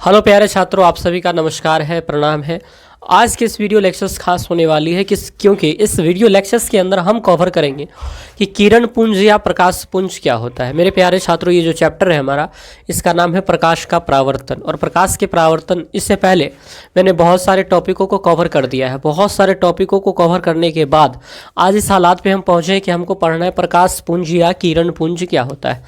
Hello प्यारे छात्रों, आप सभी का नमस्कार है, प्रणाम है। आज के इस वीडियो लेक्चर्स खास होने वाली है क्योंकि इस वीडियो लेक्चर्स के अंदर हम कवर करेंगे कि किरण पुंज या प्रकाश पुंज क्या होता है। मेरे प्यारे छात्रों, ये जो चैप्टर है हमारा, इसका नाम है प्रकाश का परावर्तन। और प्रकाश के परावर्तन, इससे पहले मैंने बहुत सारे टॉपिकों को कवर कर दिया है। बहुत सारे टॉपिकों को कवर करने के बाद आज इस हालात पे हम पहुँचे हैं कि हमको पढ़ना है प्रकाश पुंज या किरण पुंज क्या होता है।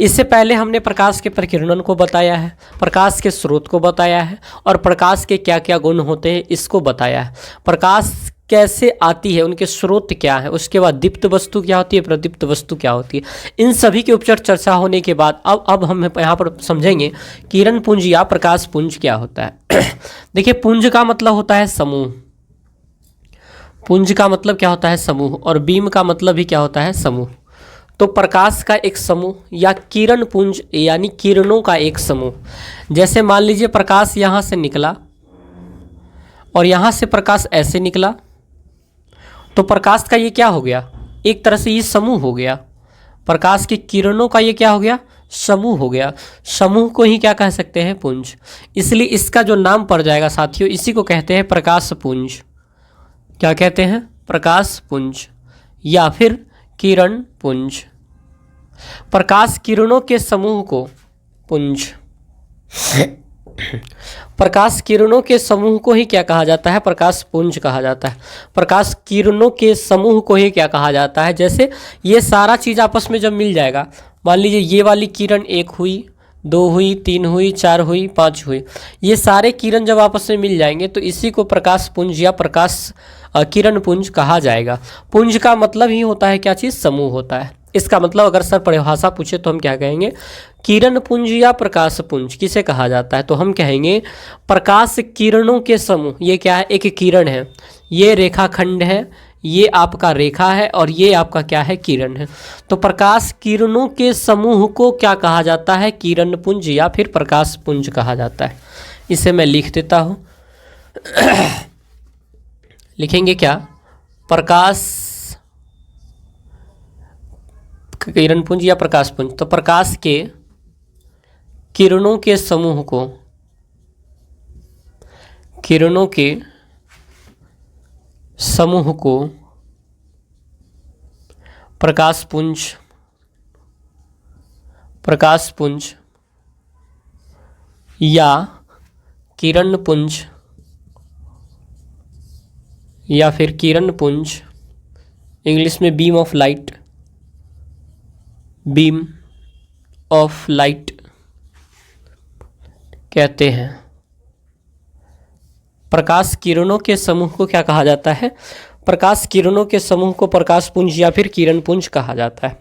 इससे पहले हमने प्रकाश के प्रकीर्णन को बताया है, प्रकाश के स्रोत को बताया है और प्रकाश के क्या क्या गुण होते हैं इसको बताया है। प्रकाश कैसे आती है, उनके स्रोत क्या है, उसके बाद दीप्त वस्तु क्या होती है, प्रदीप्त वस्तु क्या होती है। इन सभी के ऊपर चर्चा होने के बाद अब हम यहाँ पर समझेंगे किरण पुंज या प्रकाश पुंज क्या होता है। देखिए, पुंज का मतलब होता है समूह। पुंज का मतलब क्या होता है? समूह। और बीम का मतलब भी क्या होता है? समूह। तो प्रकाश का एक समूह या किरण पुंज यानी किरणों का एक समूह। जैसे मान लीजिए प्रकाश यहाँ से निकला और यहाँ से प्रकाश ऐसे निकला, तो प्रकाश का ये क्या हो गया? एक तरह से ये समूह हो गया। प्रकाश की किरणों का ये क्या हो गया? समूह हो गया। समूह को ही क्या कह सकते हैं? पुंज। इसलिए इसका जो नाम पड़ जाएगा साथियों, इसी को कहते हैं प्रकाश पुंज। क्या कहते हैं? प्रकाश पुंज या फिर किरण पुंज। प्रकाश किरणों के समूह को पुंज, प्रकाश किरणों के समूह को ही क्या कहा जाता है? प्रकाश पुंज कहा जाता है। प्रकाश किरणों के समूह को ही क्या कहा जाता है? जैसे ये सारा चीज़ आपस में जब मिल जाएगा, मान लीजिए ये वाली किरण 1 हुई, 2 हुई, 3 हुई, 4 हुई, 5 हुई, ये सारे किरण जब आपस में मिल जाएंगे तो इसी को प्रकाश पुंज या प्रकाश किरण पुंज कहा जाएगा। पुंज का मतलब ही होता है क्या चीज़? समूह होता है। इसका मतलब अगर सर परिभाषा पूछे तो हम क्या कहेंगे? किरण पुंज या प्रकाश पुंज किसे कहा जाता है? तो हम कहेंगे प्रकाश किरणों के समूह। ये क्या है? एक किरण है, ये रेखाखंड है, ये आपका रेखा है और ये आपका क्या है? किरण है। तो प्रकाश किरणों के समूह को क्या कहा जाता है? किरण पुंज या फिर प्रकाश पुंज कहा जाता है। इसे मैं लिख देता हूँ। लिखेंगे क्या? प्रकाश किरण पुंज या प्रकाश पुंज। तो प्रकाश के किरणों के समूह को, किरणों के समूह को प्रकाश पुंज, प्रकाश पुंज या किरण पुंज या फिर किरण पुंज, इंग्लिश में beam of light, beam of light कहते हैं। प्रकाश किरणों के समूह को क्या कहा जाता है? प्रकाश किरणों के समूह को प्रकाश पुंज या फिर किरण पुंज कहा जाता है।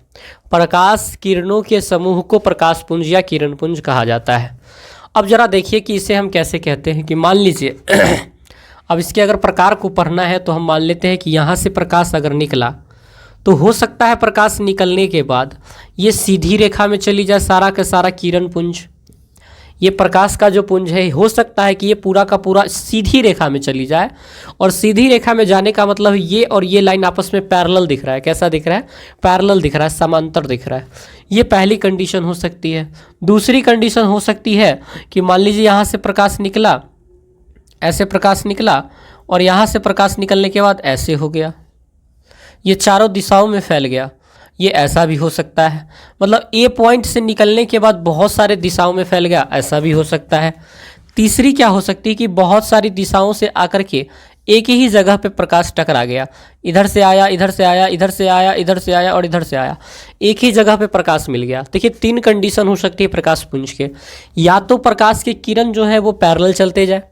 प्रकाश किरणों के समूह को प्रकाश पुंज या किरण पुंज कहा जाता है। अब जरा देखिए कि इसे हम कैसे कहते हैं। कि मान लीजिए अब इसके अगर प्रकार को पढ़ना है तो हम मान लेते हैं कि यहाँ से प्रकाश अगर निकला तो हो सकता है प्रकाश निकलने के बाद ये सीधी रेखा में चली जाए सारा का सारा किरण पुंज। ये प्रकाश का जो पुंज है, हो सकता है कि ये पूरा का पूरा सीधी रेखा में चली जाए। और सीधी रेखा में जाने का मतलब ये और ये लाइन आपस में पैरेलल दिख रहा है। कैसा दिख रहा है? पैरेलल दिख रहा है, समांतर दिख रहा है। ये पहली कंडीशन हो सकती है। दूसरी कंडीशन हो सकती है कि मान लीजिए यहाँ से प्रकाश निकला, ऐसे प्रकाश निकला और यहाँ से प्रकाश निकलने के बाद ऐसे हो गया, ये चारों दिशाओं में फैल गया। ये ऐसा भी हो सकता है, मतलब ए पॉइंट से निकलने के बाद बहुत सारे दिशाओं में फैल गया, ऐसा भी हो सकता है। तीसरी क्या हो सकती है कि बहुत सारी दिशाओं से आकर के एक ही जगह पे प्रकाश टकरा गया। इधर से आया, इधर से आया, इधर से आया, इधर से आया और इधर से आया, एक ही जगह पे प्रकाश मिल गया। देखिए, 3 कंडीशन हो सकती है प्रकाश पुंज के। या तो प्रकाश की किरण जो है वो पैरेलल चलते जाए,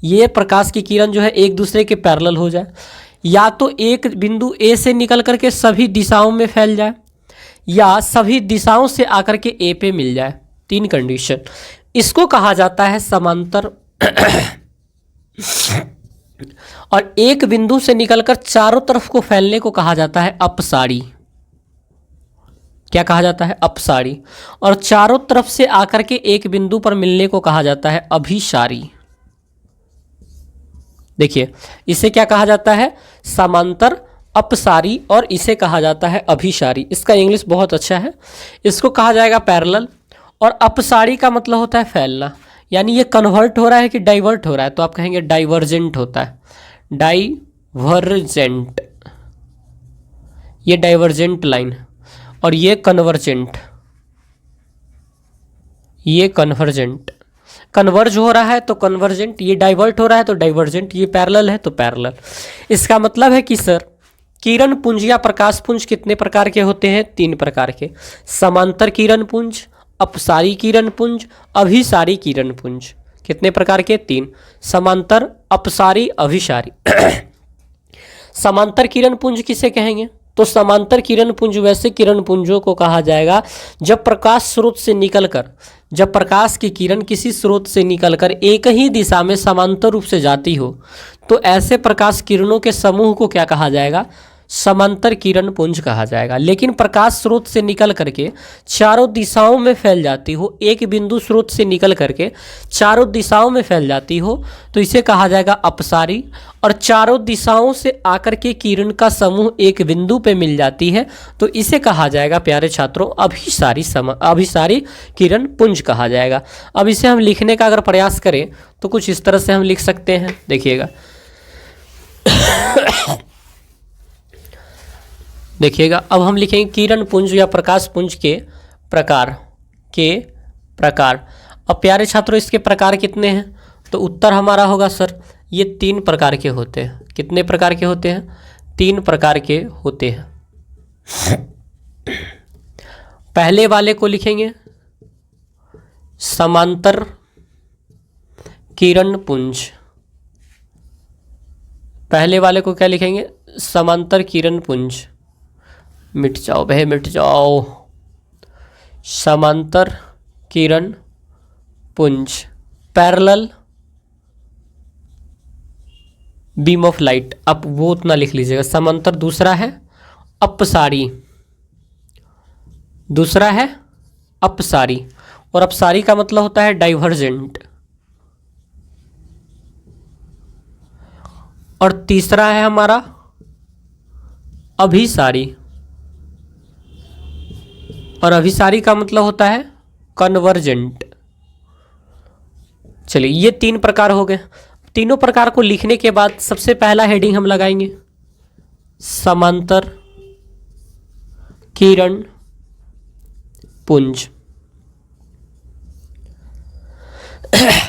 ये प्रकाश की किरण जो है एक दूसरे के पैरेलल हो जाए, या तो एक बिंदु ए से निकल करके सभी दिशाओं में फैल जाए, या सभी दिशाओं से आकर के ए पे मिल जाए। 3 कंडीशन। इसको कहा जाता है समांतर। और एक बिंदु से निकलकर चारों तरफ को फैलने को कहा जाता है अपसारी। क्या कहा जाता है? अपसारी। और चारों तरफ से आकर के एक बिंदु पर मिलने को कहा जाता है अभिसारी। देखिए, इसे क्या कहा जाता है? समांतर, अपसारी और इसे कहा जाता है अभिसारी। इसका इंग्लिश बहुत अच्छा है। इसको कहा जाएगा पैरेलल और अपसारी का मतलब होता है फैलना। यानी ये कन्वर्ट हो रहा है कि डाइवर्ट हो रहा है, तो आप कहेंगे डाइवर्जेंट होता है, डाइवर्जेंट, ये डाइवर्जेंट लाइन, और ये कन्वर्जेंट, ये कन्वर्जेंट, कन्वर्ज हो रहा है तो कन्वर्जेंट, ये डाइवर्ट हो रहा है तो डाइवर्जेंट, ये पैरेलल है तो पैरेलल। इसका मतलब है कि सर किरण पुंज या प्रकाश पुंज कितने प्रकार के होते हैं? 3 प्रकार के, समांतर किरण पुंज, अपसारी किरण पुंज, अभिसारी किरण पुंज। कितने प्रकार के? 3, समांतर, अपसारी, अभिसारी। समांतर किरण पुंज किसे कहेंगे? तो समांतर किरण पुंज वैसे किरण पुंजों को कहा जाएगा जब प्रकाश स्रोत से निकलकर, जब प्रकाश की किरण किसी स्रोत से निकलकर एक ही दिशा में समांतर रूप से जाती हो, तो ऐसे प्रकाश किरणों के समूह को क्या कहा जाएगा? समांतर किरण पुंज कहा जाएगा। लेकिन प्रकाश स्रोत से निकल करके चारों दिशाओं में फैल जाती हो, एक बिंदु स्रोत से निकल करके चारों दिशाओं में फैल जाती हो, तो इसे कहा जाएगा अपसारी। और चारों दिशाओं से आकर के किरण का समूह एक बिंदु पे मिल जाती है, तो इसे कहा जाएगा प्यारे छात्रों अभिसारी अभिसारी किरण पुंज कहा जाएगा। अब इसे हम लिखने का अगर प्रयास करें तो कुछ इस तरह से हम लिख सकते हैं, देखिएगा देखिएगा। अब हम लिखेंगे किरण पुंज या प्रकाश पुंज के प्रकार। अब प्यारे छात्रों इसके प्रकार कितने हैं? तो उत्तर हमारा होगा सर ये 3 प्रकार के होते हैं। कितने प्रकार के होते हैं? 3 प्रकार के होते हैं। पहले वाले को लिखेंगे समांतर किरण पुंज। पहले वाले को क्या लिखेंगे? समांतर किरण पुंज। मिट जाओ भे मिट जाओ। समांतर किरण पुंज, पैरेलल बीम ऑफ लाइट। अब वो उतना लिख लीजिएगा। समांतर दूसरा है अपसारी, दूसरा है अपसारी, और अपसारी का मतलब होता है डाइवर्जेंट। और तीसरा है हमारा अभिसारी, और अभिसारी का मतलब होता है कन्वर्जेंट। चलिए ये 3 प्रकार हो गए। तीनों प्रकार को लिखने के बाद सबसे पहला हेडिंग हम लगाएंगे समांतर किरण पुंज।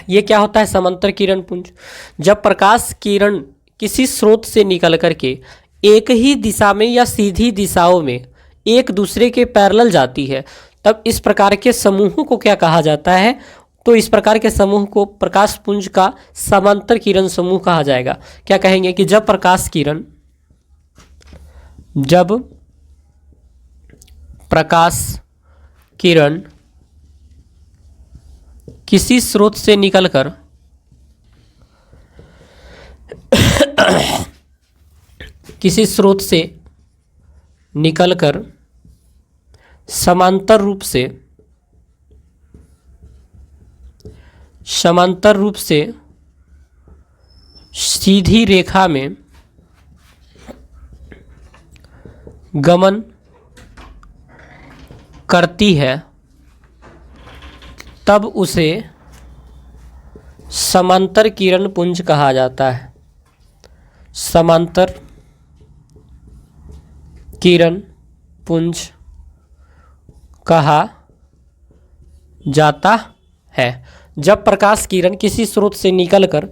ये क्या होता है समांतर किरण पुंज? जब प्रकाश किरण किसी स्रोत से निकल करके एक ही दिशा में या सीधी दिशाओं में एक दूसरे के पैरेलल जाती है, तब इस प्रकार के समूहों को क्या कहा जाता है? तो इस प्रकार के समूह को प्रकाश पुंज का समांतर किरण समूह कहा जाएगा। क्या कहेंगे कि जब प्रकाश किरण किसी स्रोत से निकलकर किसी स्रोत से निकलकर समांतर रूप से सीधी रेखा में गमन करती है, तब उसे समांतर किरण पुंज कहा जाता है। समांतर किरण पुंज कहा जाता है जब प्रकाश किरण किसी स्रोत से निकलकर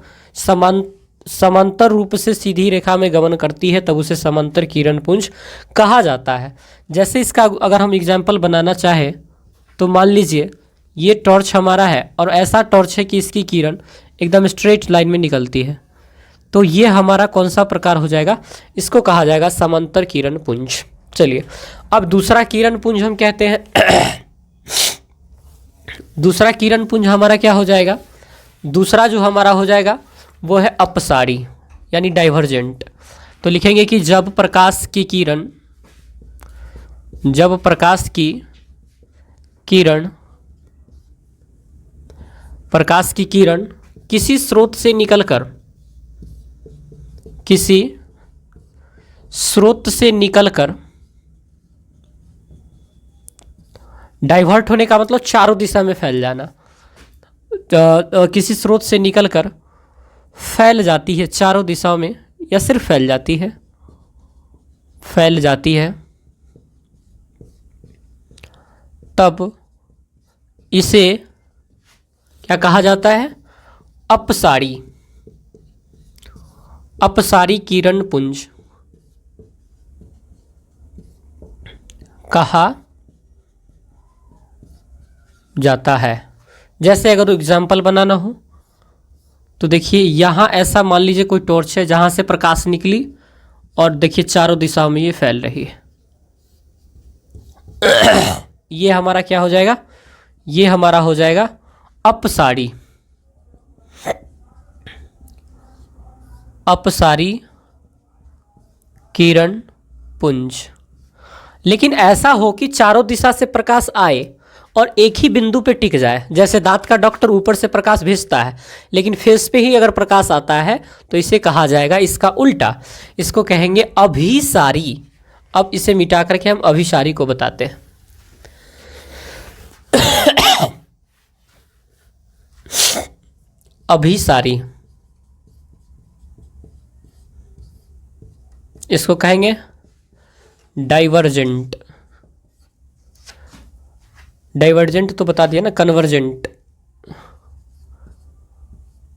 समांतर रूप से सीधी रेखा में गमन करती है, तब उसे समांतर किरण पुंज कहा जाता है। जैसे इसका अगर हम एग्जाम्पल बनाना चाहें तो मान लीजिए ये टॉर्च हमारा है और ऐसा टॉर्च है कि इसकी किरण एकदम स्ट्रेट लाइन में निकलती है, तो ये हमारा कौन सा प्रकार हो जाएगा? इसको कहा जाएगा समांतर किरण पुंज। चलिए अब दूसरा किरण पुंज हम कहते हैं दूसरा किरण पुंज हमारा क्या हो जाएगा? दूसरा जो हमारा हो जाएगा वो है अपसारी यानी डाइवर्जेंट। तो लिखेंगे कि जब प्रकाश की किरण किसी स्रोत से निकलकर डाइवर्ट होने का मतलब चारों दिशा में फैल जाना, किसी स्रोत से निकलकर फैल जाती है चारों दिशाओं में, या सिर्फ फैल जाती है, फैल जाती है, तब इसे क्या कहा जाता है? अपसारी, अपसारी किरण पुंज कहा जाता है। जैसे अगर एग्जाम्पल बनाना हो तो देखिए यहाँ ऐसा मान लीजिए कोई टॉर्च है जहाँ से प्रकाश निकली और देखिए चारों दिशाओं में ये फैल रही है। ये हमारा क्या हो जाएगा? ये हमारा हो जाएगा अपसारी, अपसारी किरण पुंज। लेकिन ऐसा हो कि चारों दिशा से प्रकाश आए और एक ही बिंदु पे टिक जाए। जैसे दांत का डॉक्टर ऊपर से प्रकाश भेजता है, लेकिन फेस पे ही अगर प्रकाश आता है तो इसे कहा जाएगा इसका उल्टा, इसको कहेंगे अभिसारी। अब इसे मिटा करके हम अभिसारी को बताते हैं। अभिसारी, इसको कहेंगे डाइवर्जेंट। डाइवर्जेंट तो बता दिया ना, कन्वर्जेंट,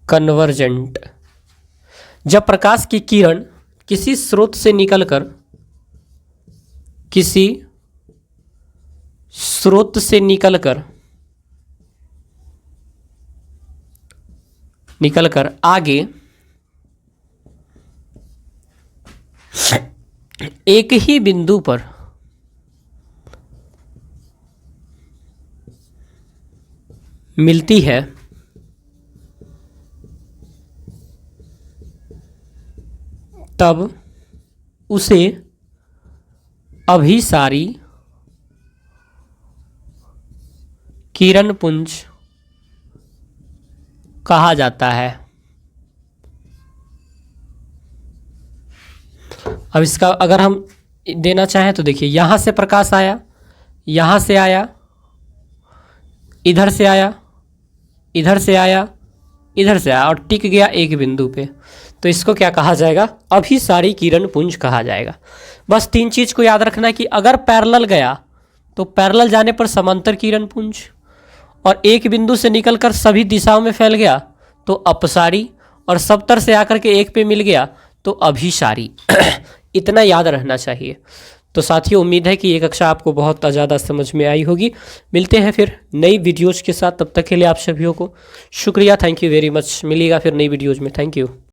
कन्वर्जेंट। जब प्रकाश की किरण किसी स्रोत से निकलकर, किसी स्रोत से निकलकर आगे एक ही बिंदु पर मिलती है, तब उसे अभिसारी किरण पुंज कहा जाता है। अब इसका अगर हम देना चाहें तो देखिए यहाँ से प्रकाश आया, यहाँ से आया, इधर से आया, इधर से आया, इधर से आया और टिक गया एक बिंदु पे, तो इसको क्या कहा जाएगा? अभिसारी किरण पुंज कहा जाएगा। बस 3 चीज़ को याद रखना कि अगर पैरेलल गया तो पैरेलल जाने पर समांतर किरण पुंज, और एक बिंदु से निकलकर सभी दिशाओं में फैल गया तो अपसारी, और सप्तर से आकर के एक पे मिल गया तो अभिसारी। इतना याद रहना चाहिए। तो साथियों, उम्मीद है कि ये कक्षा आपको बहुत ज़्यादा समझ में आई होगी। मिलते हैं फिर नई वीडियोज़ के साथ, तब तक के लिए आप सभी को शुक्रिया, थैंक यू वेरी मच। मिलेगा फिर नई वीडियोज़ में, थैंक यू।